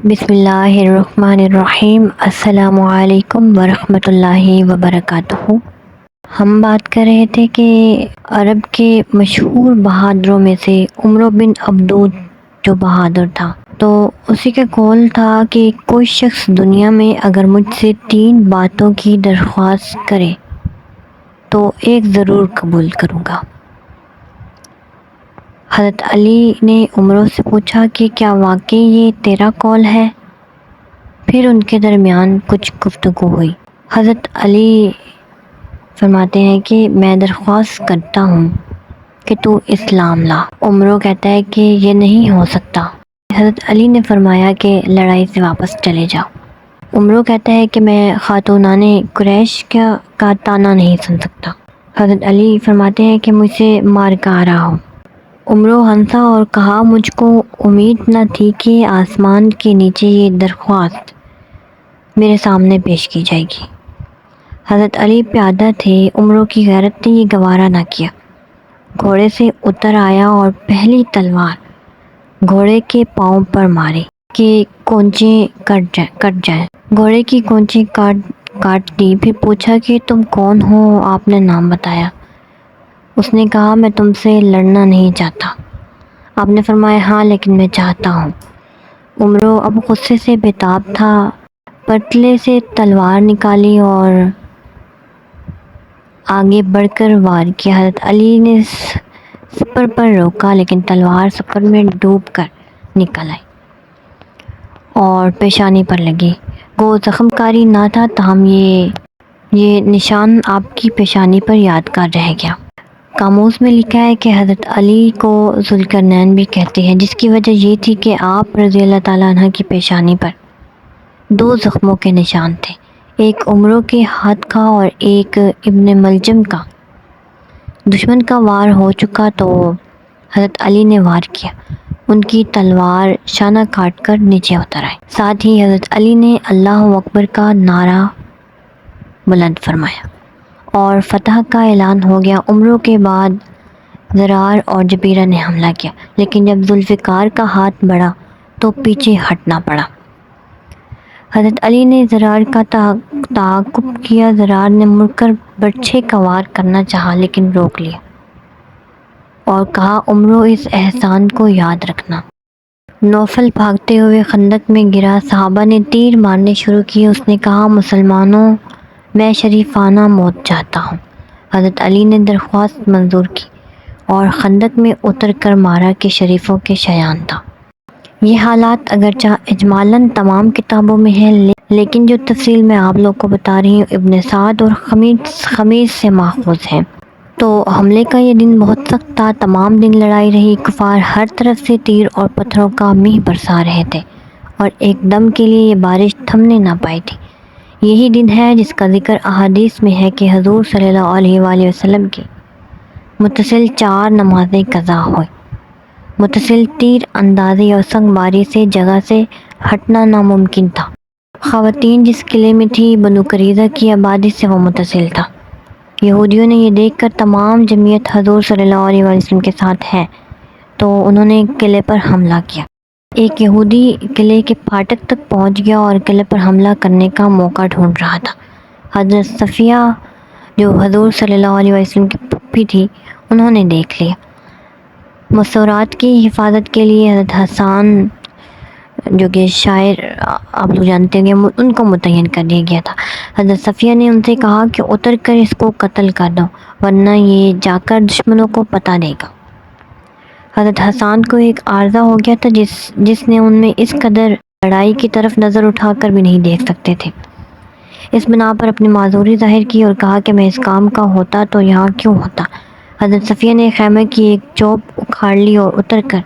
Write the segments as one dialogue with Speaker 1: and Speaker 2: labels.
Speaker 1: بسم اللہ الرحمن الرحیم۔ السلام علیکم ورحمۃ اللہ وبرکاتہ۔ ہم بات کر رہے تھے کہ عرب کے مشہور بہادروں میں سے عمرو بن عبدود جو بہادر تھا، تو اسی کا قول تھا کہ کوئی شخص دنیا میں اگر مجھ سے 3 باتوں کی درخواست کرے تو ایک ضرور قبول کروں گا۔ حضرت علی نے عمرو سے پوچھا کہ کیا واقعی یہ تیرا قول ہے؟ پھر ان کے درمیان کچھ گفتگو ہوئی۔ حضرت علی فرماتے ہیں کہ میں درخواست کرتا ہوں کہ تو اسلام لا۔ عمرو کہتا ہے کہ یہ نہیں ہو سکتا۔ حضرت علی نے فرمایا کہ لڑائی سے واپس چلے جاؤ۔ عمرو کہتا ہے کہ میں خاتونان قریش کا طعنہ نہیں سن سکتا۔ حضرت علی فرماتے ہیں کہ مجھ سے مار کا آ رہا ہو۔ عمرو ہنسا اور کہا مجھ کو امید نہ تھی کہ آسمان کے نیچے یہ درخواست میرے سامنے پیش کی جائے گی۔ حضرت علی پیادہ تھے، عمرو کی غیرت نے یہ گوارا نہ کیا۔ گھوڑے سے اتر آیا اور پہلی تلوار گھوڑے کے پاؤں پر ماری کہ کونچیں کٹ جائیں۔ گھوڑے کی کونچیں کاٹ دی۔ پھر پوچھا کہ تم کون ہو؟ آپ نے نام بتایا۔ اس نے کہا میں تم سے لڑنا نہیں چاہتا۔ آپ نے فرمایا ہاں لیکن میں چاہتا ہوں۔ عمرو اب غصے سے بےتاب تھا، پتلے سے تلوار نکالی اور آگے بڑھ کر وار کیا۔ حضرت علی نے سپر پر روکا لیکن تلوار سپر میں ڈوب کر نکل آئی اور پیشانی پر لگی۔ وہ زخم کاری نہ تھا، تاہم یہ نشان آپ کی پیشانی پر یادگار رہ گیا۔ قاموس میں لکھا ہے کہ حضرت علی کو ذوالقرنین بھی کہتے ہیں، جس کی وجہ یہ تھی کہ آپ رضی اللہ تعالیٰ عنہ کی پیشانی پر 2 زخموں کے نشان تھے، ایک عمرو کے ہاتھ کا اور ایک ابن ملجم کا۔ دشمن کا وار ہو چکا تو حضرت علی نے وار کیا، ان کی تلوار شانہ کاٹ کر نیچے اتر آئی۔ ساتھ ہی حضرت علی نے اللہ اکبر کا نعرہ بلند فرمایا اور فتح کا اعلان ہو گیا۔ عمرو کے بعد زرار اور جبیرہ نے حملہ کیا، لیکن جب ذوالفقار کا ہاتھ بڑھا تو پیچھے ہٹنا پڑا۔ حضرت علی نے زرار کا تعاقب کیا۔ زرار نے مڑ کر برچھے کا وار کرنا چاہا لیکن روک لیا اور کہا عمرو اس احسان کو یاد رکھنا۔ نوفل بھاگتے ہوئے خندق میں گرا، صحابہ نے تیر مارنے شروع کیے۔ اس نے کہا مسلمانوں میں شریفانہ موت چاہتا ہوں۔ حضرت علی نے درخواست منظور کی اور خندق میں اتر کر مارا کہ شریفوں کے شایان تھا۔ یہ حالات اگرچہ اجمالاً تمام کتابوں میں ہیں، لیکن جو تفصیل میں آپ لوگ کو بتا رہی ہوں ابن سعد اور خمیس سے ماخوذ ہے۔ تو حملے کا یہ دن بہت سخت تھا، تمام دن لڑائی رہی، کفار ہر طرف سے تیر اور پتھروں کا میہ برسا رہے تھے اور ایک دم کے لیے یہ بارش تھمنے نہ پائی تھی۔ یہی دن ہے جس کا ذکر احادیث میں ہے کہ حضور صلی اللہ علیہ وآلہ وسلم کی متصل 4 نمازیں قضا ہوئی۔ متصل تیر اندازی اور سنگ باری سے جگہ سے ہٹنا ناممکن تھا۔ خواتین جس قلعے میں تھی بنو قریظہ کی آبادی سے وہ متصل تھا۔ یہودیوں نے یہ دیکھ کر تمام جمعیت حضور صلی اللہ علیہ وآلہ وسلم کے ساتھ ہے تو انہوں نے قلعے پر حملہ کیا۔ ایک یہودی قلعے کے پھاٹک تک پہنچ گیا اور قلعے پر حملہ کرنے کا موقع ڈھونڈ رہا تھا۔ حضرت صفیہ جو حضور صلی اللہ علیہ وسلم کی پھوپھی تھی، انہوں نے دیکھ لیا۔ مسورات کی حفاظت کے لیے حضرت حسان جو کہ شاعر آپ لوگ جانتے ہیں ان کو متعین کر دیا گیا تھا۔ حضرت صفیہ نے ان سے کہا کہ اتر کر اس کو قتل کر دو ورنہ یہ جا کر دشمنوں کو پتہ دے گا۔ حضرت حسان کو ایک عارضہ ہو گیا تھا جس نے ان میں اس قدر لڑائی کی طرف نظر اٹھا کر بھی نہیں دیکھ سکتے تھے۔ اس بنا پر اپنی معذوری ظاہر کی اور کہا کہ میں اس کام کا ہوتا تو یہاں کیوں ہوتا۔ حضرت صفیہ نے خیمے کی ایک چوب اکھاڑ لی اور اتر کر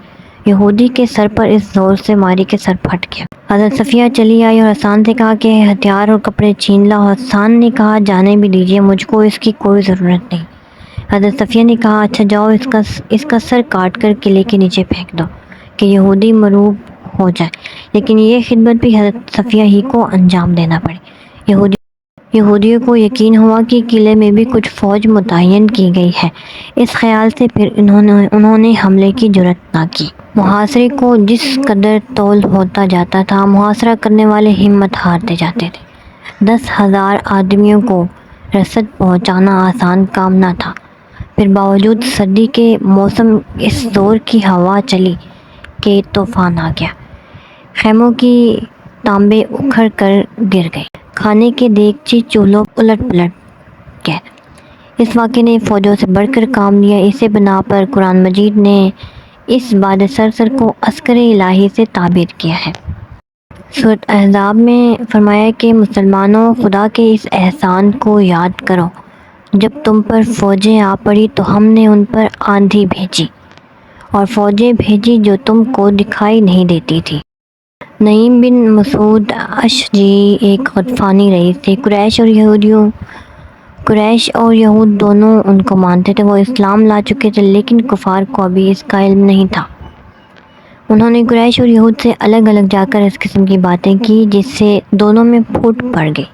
Speaker 1: یہودی کے سر پر اس زور سے ماری کہ سر پھٹ گیا۔ حضرت صفیہ چلی آئی اور حسان سے کہا کہ ہتھیار اور کپڑے چھین لاؤ۔ حسان نے کہا جانے بھی دیجیے، مجھ کو اس کی کوئی ضرورت نہیں۔ حضرت صفیہ نے کہا اچھا جاؤ اس کا سر کاٹ کر قلعے کے نیچے پھینک دو کہ یہودی مروب ہو جائے، لیکن یہ خدمت بھی حضرت صفیہ ہی کو انجام دینا پڑی۔ یہودیوں کو یقین ہوا کہ قلعے میں بھی کچھ فوج متعین کی گئی ہے۔ اس خیال سے پھر انہوں نے حملے کی جرأت نہ کی۔ محاصرے کو جس قدر طول ہوتا جاتا تھا، محاصرہ کرنے والے ہمت ہارتے جاتے تھے۔ 10,000 آدمیوں کو رسد پہنچانا آسان کام نہ تھا۔ پھر باوجود سردی کے موسم اس زور کی ہوا چلی کہ طوفان آ گیا۔ خیموں کی تانبے اکھڑ کر گر گئے، کھانے کے دیگچے چولہوں الٹ پلٹ گئے۔ اس واقعے نے فوجوں سے بڑھ کر کام لیا۔ اسی بنا پر قرآن مجید نے اس باد سرسر کو عسکر الہی سے تعبیر کیا ہے۔ سورۃ احزاب میں فرمایا کہ مسلمانوں، خدا کے اس احسان کو یاد کرو جب تم پر فوجیں آ پڑی تو ہم نے ان پر آندھی بھیجی اور فوجیں بھیجی جو تم کو دکھائی نہیں دیتی تھی۔ نعیم بن مسعود اشجعی ایک غطفانی رئیس تھے۔ قریش اور یہود دونوں ان کو مانتے تھے۔ وہ اسلام لا چکے تھے لیکن کفار کو ابھی اس کا علم نہیں تھا۔ انہوں نے قریش اور یہود سے الگ الگ جا کر اس قسم کی باتیں کی جس سے دونوں میں پھوٹ پڑ گئی۔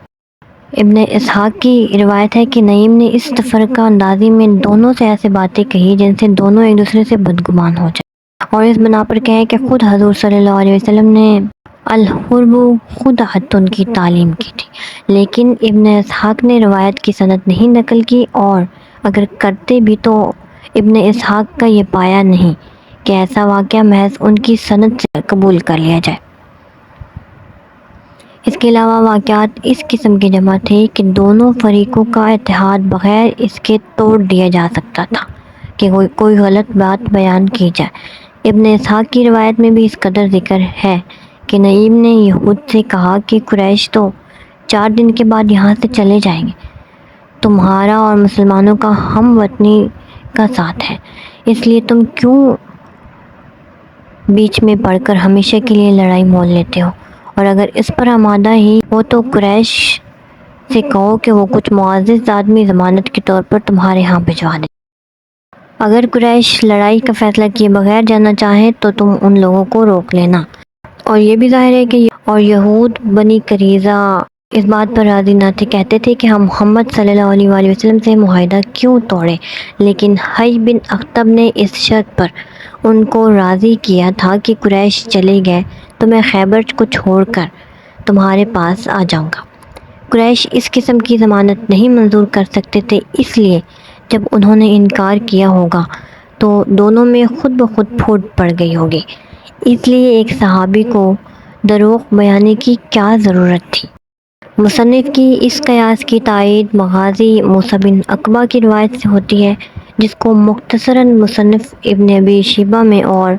Speaker 1: ابن اسحاق کی روایت ہے کہ نعیم نے اس تفرقہ اندازی میں دونوں سے ایسے باتیں کہی جن سے دونوں ایک دوسرے سے بدگمان ہو جائیں، اور اس بنا پر کہیں کہ خود حضور صلی اللہ علیہ وسلم نے الحرب خدعۃ کی تعلیم کی تھی، لیکن ابن اسحاق نے روایت کی سند نہیں نقل کی، اور اگر کرتے بھی تو ابن اسحاق کا یہ پایا نہیں کہ ایسا واقعہ محض ان کی سند سے قبول کر لیا جائے۔ اس کے علاوہ واقعات اس قسم کے جمع تھے کہ دونوں فریقوں کا اتحاد بغیر اس کے توڑ دیا جا سکتا تھا کہ کوئی غلط بات بیان کی جائے۔ ابن اسحاق کی روایت میں بھی اس قدر ذکر ہے کہ نعیم نے یہود سے کہا کہ قریش تو 4 دن کے بعد یہاں سے چلے جائیں گے، تمہارا اور مسلمانوں کا ہم وطنی کا ساتھ ہے، اس لیے تم کیوں بیچ میں پڑ کر ہمیشہ کے لیے لڑائی مول لیتے ہو، اور اگر اس پر آمادہ ہی ہو تو قریش سے کہو کہ وہ کچھ معزز آدمی ضمانت کے طور پر تمہارے ہاں بھجوا دیں۔ اگر قریش لڑائی کا فیصلہ کیے بغیر جانا چاہیں تو تم ان لوگوں کو روک لینا۔ اور یہ بھی ظاہر ہے کہ یہود بنی قریظہ اس بات پر راضی نہ تھے، کہتے تھے کہ ہم محمد صلی اللہ علیہ وآلہ وسلم سے معاہدہ کیوں توڑیں، لیکن حی بن اخطب نے اس شرط پر ان کو راضی کیا تھا کہ قریش چلے گئے تو میں خیبر کو چھوڑ کر تمہارے پاس آ جاؤں گا۔ قریش اس قسم کی ضمانت نہیں منظور کر سکتے تھے، اس لیے جب انہوں نے انکار کیا ہوگا تو دونوں میں خود بخود پھوٹ پڑ گئی ہوگی، اس لیے ایک صحابی کو دروغ بیانی کی کیا ضرورت تھی۔ مصنف کی اس قیاس کی تائید مغازی موسیٰ بن عقبہ کی روایت سے ہوتی ہے، جس کو مختصراً مصنف ابن ابی شیبہ میں اور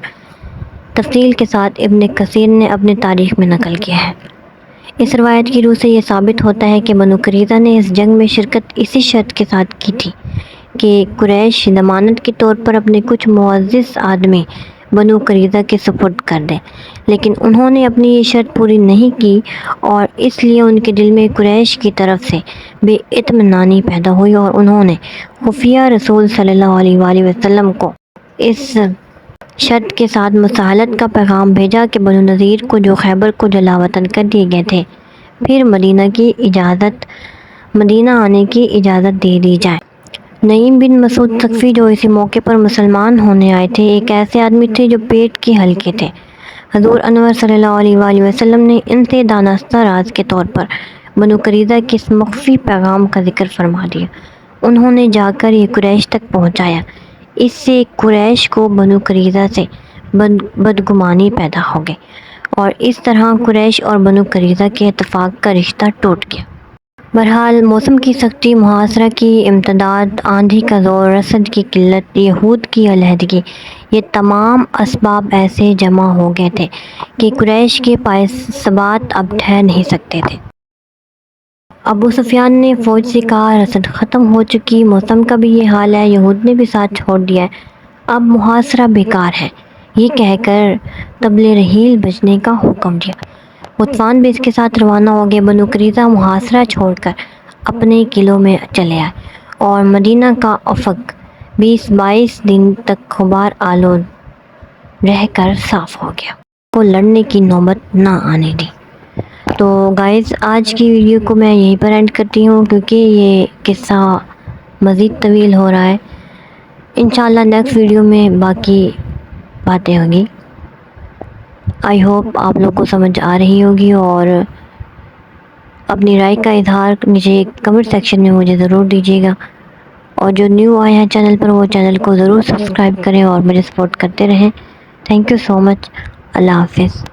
Speaker 1: تفصیل کے ساتھ ابن کثیر نے اپنی تاریخ میں نقل کیا ہے۔ اس روایت کی روح سے یہ ثابت ہوتا ہے کہ بنو قریظہ نے اس جنگ میں شرکت اسی شرط کے ساتھ کی تھی کہ قریش ضمانت کے طور پر اپنے کچھ معزز آدمی بنو قریظہ کے سپرد کر دیں، لیکن انہوں نے اپنی یہ شرط پوری نہیں کی، اور اس لیے ان کے دل میں قریش کی طرف سے بے اطمینانی پیدا ہوئی، اور انہوں نے خفیہ رسول صلی اللہ علیہ وآلہ وسلم کو اس شرط کے ساتھ مصالحت کا پیغام بھیجا کہ بنو نذیر کو جو خیبر کو جلا وطن کر دیے گئے تھے پھر مدینہ آنے کی اجازت دے دی جائے۔ نعیم بن مسعود ثقفی جو اسی موقع پر مسلمان ہونے آئے تھے، ایک ایسے آدمی تھے جو پیٹ کے ہلکے تھے۔ حضور انور صلی اللہ علیہ وآلہ وسلم نے ان سے دانستہ راز کے طور پر بنو قریظہ کے اس مخفی پیغام کا ذکر فرما دیا۔ انہوں نے جا کر یہ قریش تک پہنچایا، اس سے قریش کو بنو قریظہ سے بدگمانی پیدا ہو گئی، اور اس طرح قریش اور بنو قریظہ کے اتفاق کا رشتہ ٹوٹ گیا۔ بہرحال موسم کی سختی، محاصرہ کی امتداد، آندھی کا زور، رسد کی قلت، یہود کی علیحدگی، یہ تمام اسباب ایسے جمع ہو گئے تھے کہ قریش کے پائے ثبات اب ٹھہر نہیں سکتے تھے۔ ابو سفیان نے فوج سے کہا رسد ختم ہو چکی، موسم کا بھی یہ حال ہے، یہود نے بھی ساتھ چھوڑ دیا ہے، اب محاصرہ بیکار ہے۔ یہ کہہ کر طبل رحیل بجنے کا حکم دیا۔ غطفان بھی اس کے ساتھ روانہ ہو گئے۔ بنو قریظہ محاصرہ چھوڑ کر اپنے قلعوں میں چلے آئے، اور مدینہ کا افق 20-22 دن تک غبار آلود رہ کر صاف ہو گیا۔ کو لڑنے کی نوبت نہ آنے دی۔ تو گائز آج کی ویڈیو کو میں یہیں پر اینڈ کرتی ہوں، کیونکہ یہ قصہ مزید طویل ہو رہا ہے۔ انشاءاللہ نیکسٹ ویڈیو میں باقی باتیں ہوگی۔ آئی ہوپ آپ لوگ کو سمجھ آ رہی ہوگی، اور اپنی رائے کا اظہار نیچے کمنٹ سیکشن میں مجھے ضرور دیجیے گا، اور جو نیو آئے ہیں چینل پر وہ چینل کو ضرور سبسکرائب کریں اور میرے سپورٹ کرتے رہیں۔ تھینک یو سو مچ۔ اللہ حافظ۔